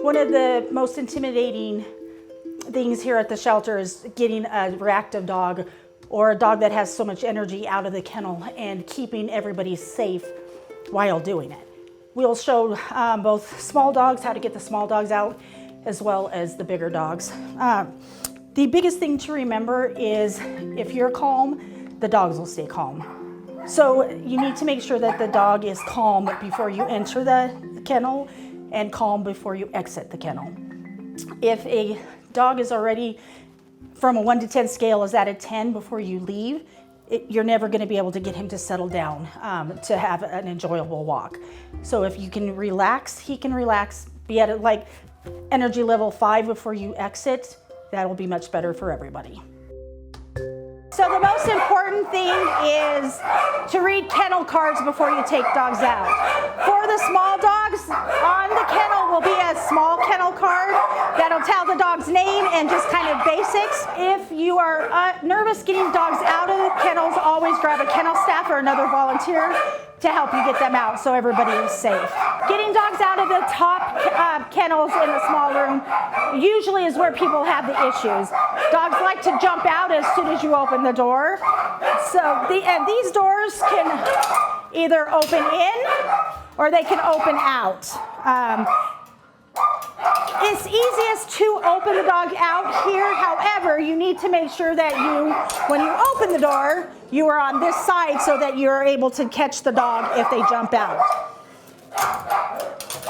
One of the most intimidating things here at the shelter is getting a reactive dog or a dog that has so much energy out of the kennel and keeping everybody safe while doing it. We'll show both small dogs how to get the small dogs out as well as the bigger dogs. The biggest thing to remember is if you're calm, the dogs will stay calm. So you need to make sure that the dog is calm before you enter the kennel and calm before you exit the kennel. If a dog is already from a 1 to 10 scale is at a 10 before you leave, you're never going to be able to get him to settle down to have an enjoyable walk. So if you can relax, he can relax, be at like energy level 5 before you exit, that'll be much better for everybody. So the most important thing is to read kennel cards before you take dogs out. For the small dogs, on the kennel will be a small kennel card that'll tell the dog's name and just kind of basics. If you are nervous getting dogs out of the kennels, always grab a kennel staff or another volunteer to help you get them out so everybody is safe. Getting dogs out of the top kennels in the small room usually is where people have the issues. Dogs like to jump out as soon as you open the door. So these doors can either open in or they can open out. It's easiest to open the dog out here. However, you need to make sure that when you open the door, you are on this side so that you're able to catch the dog if they jump out.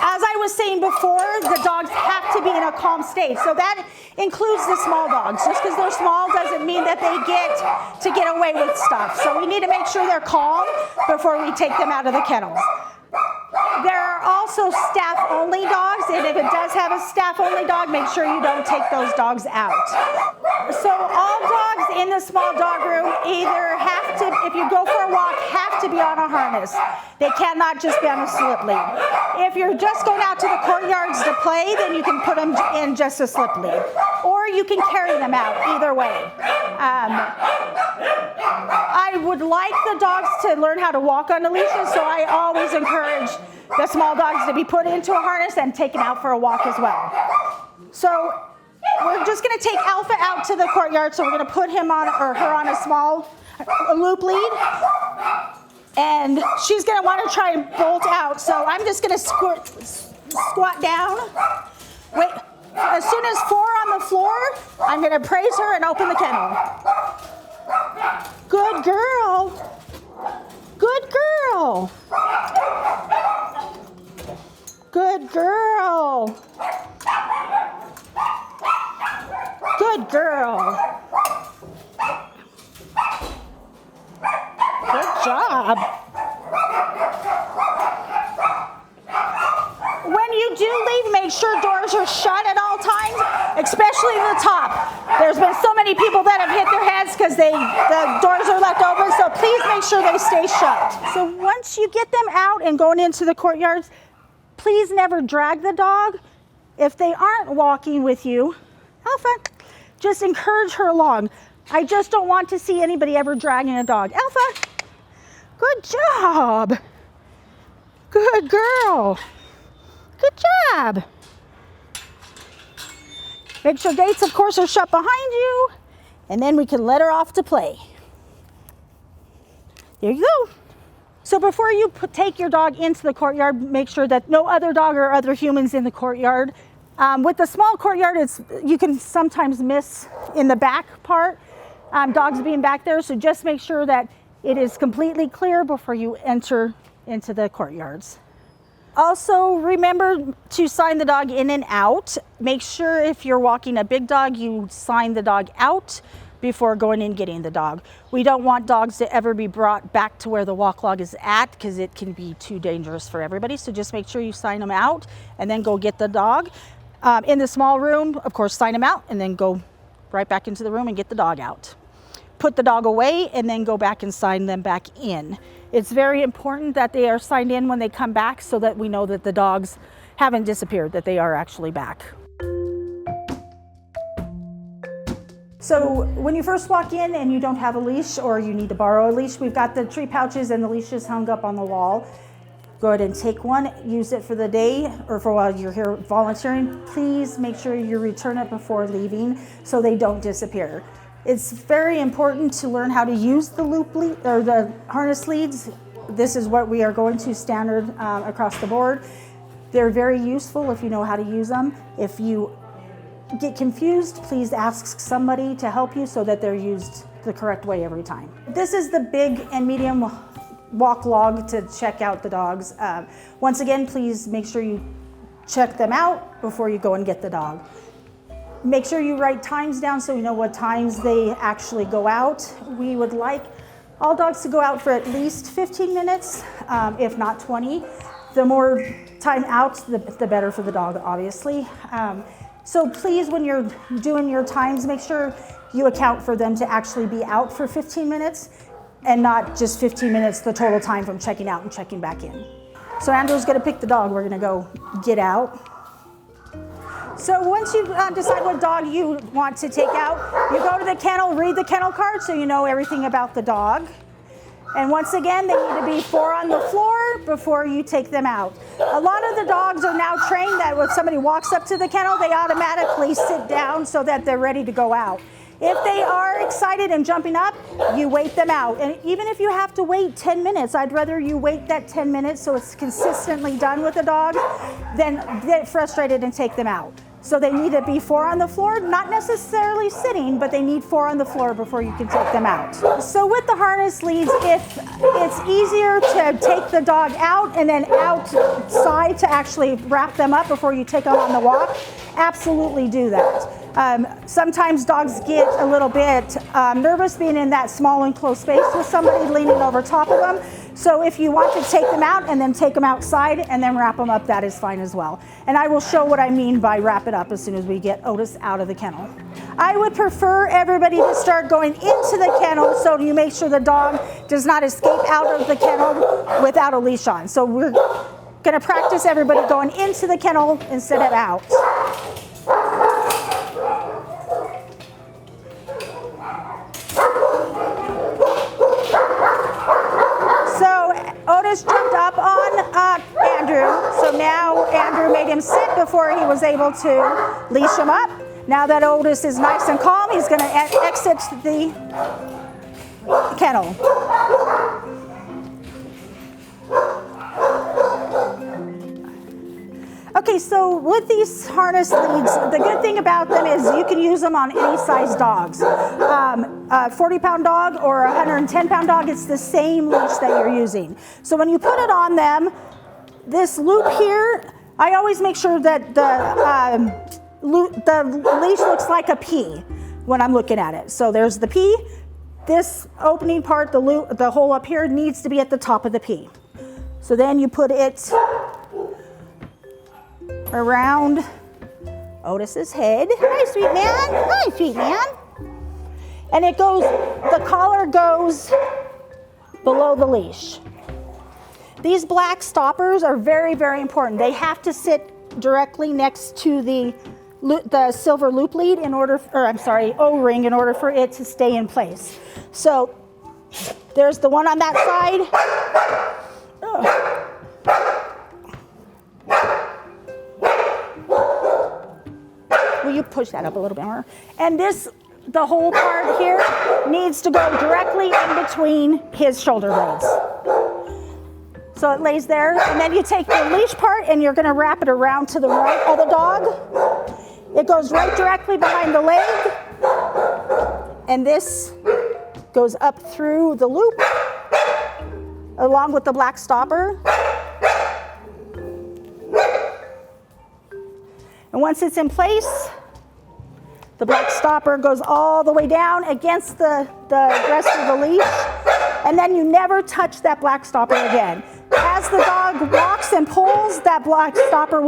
As I was saying before, the dogs have to be in a calm state. So that includes the small dogs. Just because they're small doesn't mean that they get to get away with stuff. So we need to make sure they're calm before we take them out of the kennels. There are also staff-only dogs, and if it does have a staff-only dog, make sure you don't take those dogs out. So all dogs in the small dog room either have to, if you go for a walk, have to be on a harness. They cannot just be on a slip lead. If you're just going out to the courtyards to play, then you can put them in just a slip lead. Or you can carry them out, either way. I would like the dogs to learn how to walk on the leashes, so I always encourage the small dogs to be put into a harness and taken out for a walk as well. So we're just going to take Alpha out to the courtyard, so we're going to put him on or her on a small loop lead. And she's going to want to try and bolt out, so I'm just going to squat down. Wait, as soon as 4 on the floor, I'm going to praise her and open the kennel. Good girl. Good girl. Good girl. Good girl. Good job. When you do leave, make sure doors are shut at all times, especially the top. There's been so many people that have hit their heads because the doors are left open, so please make sure they stay shut. So once you get them out and going into the courtyards, please never drag the dog. If they aren't walking with you, Alpha, just encourage her along. I just don't want to see anybody ever dragging a dog. Alpha, good job. Good girl. Good job. Make sure gates, of course, are shut behind you, and then we can let her off to play. There you go. So before you take your dog into the courtyard, make sure that no other dog or other humans in the courtyard. With the small courtyard, you can sometimes miss in the back part, dogs being back there, so just make sure that it is completely clear before you enter into the courtyards. Also, remember to sign the dog in and out. Make sure if you're walking a big dog, you sign the dog out before going in getting the dog. We don't want dogs to ever be brought back to where the walk log is at because it can be too dangerous for everybody. So just make sure you sign them out and then go get the dog. In the small room, of course, sign them out and then go right back into the room and get the dog out. Put the dog away and then go back and sign them back in. It's very important that they are signed in when they come back so that we know that the dogs haven't disappeared, that they are actually back. So when you first walk in and you don't have a leash or you need to borrow a leash, we've got the tree pouches and the leashes hung up on the wall. go ahead and take one, use it for the day or for while you're here volunteering. Please make sure you return it before leaving so they don't disappear. It's very important to learn how to use the loop lead or the harness leads. This is what we are going to standard across the board. They're very useful if you know how to use them. If you get confused, please ask somebody to help you so that they're used the correct way every time. This is the big and medium walk log to check out the dogs. Once again, please make sure you check them out before you go and get the dog. Make sure you write times down so you know what times they actually go out. We would like all dogs to go out for at least 15 minutes, if not 20. The more time out, the better for the dog, obviously. So please, when you're doing your times, make sure you account for them to actually be out for 15 minutes and not just 15 minutes the total time from checking out and checking back in. So Andrew's gonna pick the dog. We're gonna go get out. So once you decide what dog you want to take out, you go to the kennel, read the kennel card so you know everything about the dog. And once again, they need to be 4 on the floor before you take them out. A lot of the dogs are now trained that when somebody walks up to the kennel, they automatically sit down so that they're ready to go out. If they are excited and jumping up, you wait them out. And even if you have to wait 10 minutes, I'd rather you wait that 10 minutes so it's consistently done with the dog than get frustrated and take them out. So they need to be 4 on the floor, not necessarily sitting, but they need 4 on the floor before you can take them out. So with the harness leads, if it's easier to take the dog out and then outside to actually wrap them up before you take them on the walk, absolutely do that. Sometimes dogs get a little bit nervous being in that small enclosed space with somebody leaning over top of them. So if you want to take them out and then take them outside and then wrap them up, that is fine as well. And I will show what I mean by wrap it up as soon as we get Otis out of the kennel. I would prefer everybody to start going into the kennel so you make sure the dog does not escape out of the kennel without a leash on. So we're going to practice everybody going into the kennel instead of out. Otis jumped up on Andrew, so now Andrew made him sit before he was able to leash him up. Now that Otis is nice and calm, he's going to exit the kennel. Okay, so with these harness leads, the good thing about them is you can use them on any size dogs. A 40-pound dog or a 110-pound dog, it's the same leash that you're using. So when you put it on them, this loop here, I always make sure that the leash looks like a P when I'm looking at it. So there's the P. This opening part, the hole up here, needs to be at the top of the P. So then you put it around Otis's head. Hi, sweet man. Hi, sweet man. And it goes, the collar goes below the leash. These black stoppers are very, very important. They have to sit directly next to the silver loop lead O-ring in order for it to stay in place. So there's the one on that side. Oh. Will you push that up a little bit more? And the whole part here needs to go directly in between his shoulder blades. So it lays there, and then you take the leash part and you're gonna wrap it around to the right of the dog. It goes right directly behind the leg, and this goes up through the loop along with the black stopper. And once it's in place, the black stopper goes all the way down against the rest of the leash, and then you never touch that black stopper again. As the dog walks and pulls, that black stopper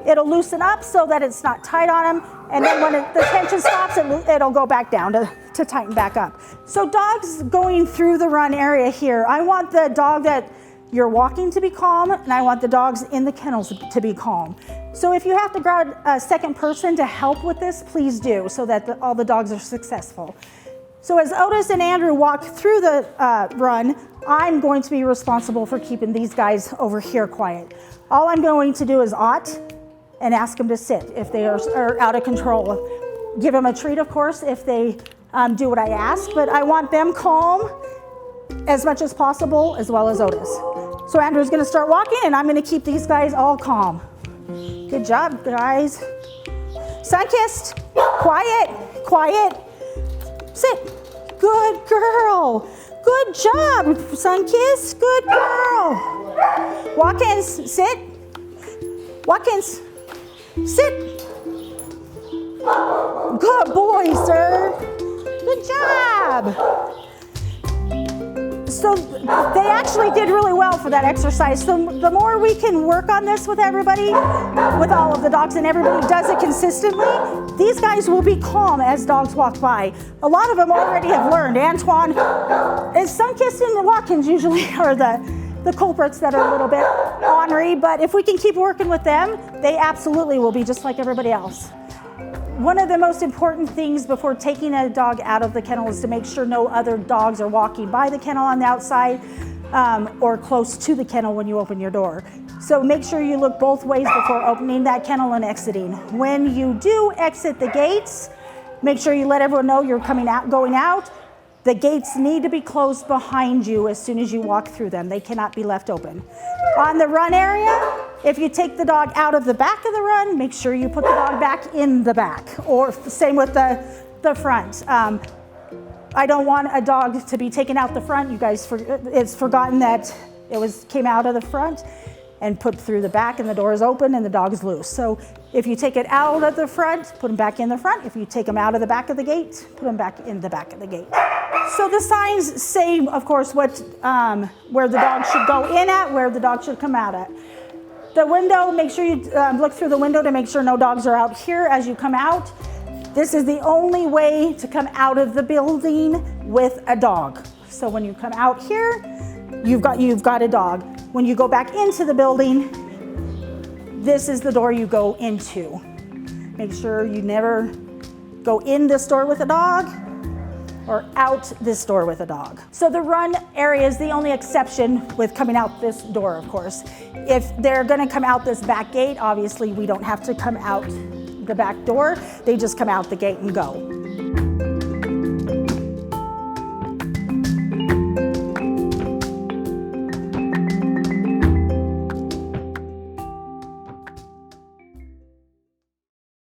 it'll loosen up so that it's not tight on him, and then when the tension stops, it'll go back down to tighten back up. So dogs going through the run area here, I want the dog that you're walking to be calm, and I want the dogs in the kennels to be calm. So if you have to grab a second person to help with this, please do, so that all the dogs are successful. So as Otis and Andrew walk through the run, I'm going to be responsible for keeping these guys over here quiet. All I'm going to do is and ask them to sit if they are out of control. Give them a treat, of course, if they do what I ask, but I want them calm as much as possible, as well as Otis. So Andrew's gonna start walking, and I'm gonna keep these guys all calm. Good job, guys. Sun-kissed, quiet, quiet. Sit, good girl. Good job, Sun-kissed, good girl. Watkins, sit. Watkins, sit. Good boy, sir. Good job. So they actually did really well for that exercise. So the more we can work on this with everybody, with all of the dogs, and everybody does it consistently, these guys will be calm as dogs walk by. A lot of them already have learned. Antoine, and Sun-kissed and Watkins usually are the culprits that are a little bit ornery, but if we can keep working with them, they absolutely will be just like everybody else. One of the most important things before taking a dog out of the kennel is to make sure no other dogs are walking by the kennel on the outside or close to the kennel when you open your door. So make sure you look both ways before opening that kennel and exiting. When you do exit the gates, make sure you let everyone know you're going out. The gates need to be closed behind you as soon as you walk through them. They cannot be left open. On the run area, if you take the dog out of the back of the run, make sure you put the dog back in the back, or same with the front. I don't want a dog to be taken out the front. You guys, it's forgotten that came out of the front and put through the back, and the door is open and the dog is loose. So if you take it out of the front, put him back in the front. If you take him out of the back of the gate, put him back in the back of the gate. So the signs say, of course, where the dog should go in at, where the dog should come out at. The window, make sure you look through the window to make sure no dogs are out here as you come out. This is the only way to come out of the building with a dog. So when you come out here, you've got a dog. When you go back into the building, this is the door you go into. Make sure you never go in this door with a dog or out this door with a dog. So the run area is the only exception with coming out this door, of course. If they're gonna come out this back gate, obviously we don't have to come out the back door. They just come out the gate and go.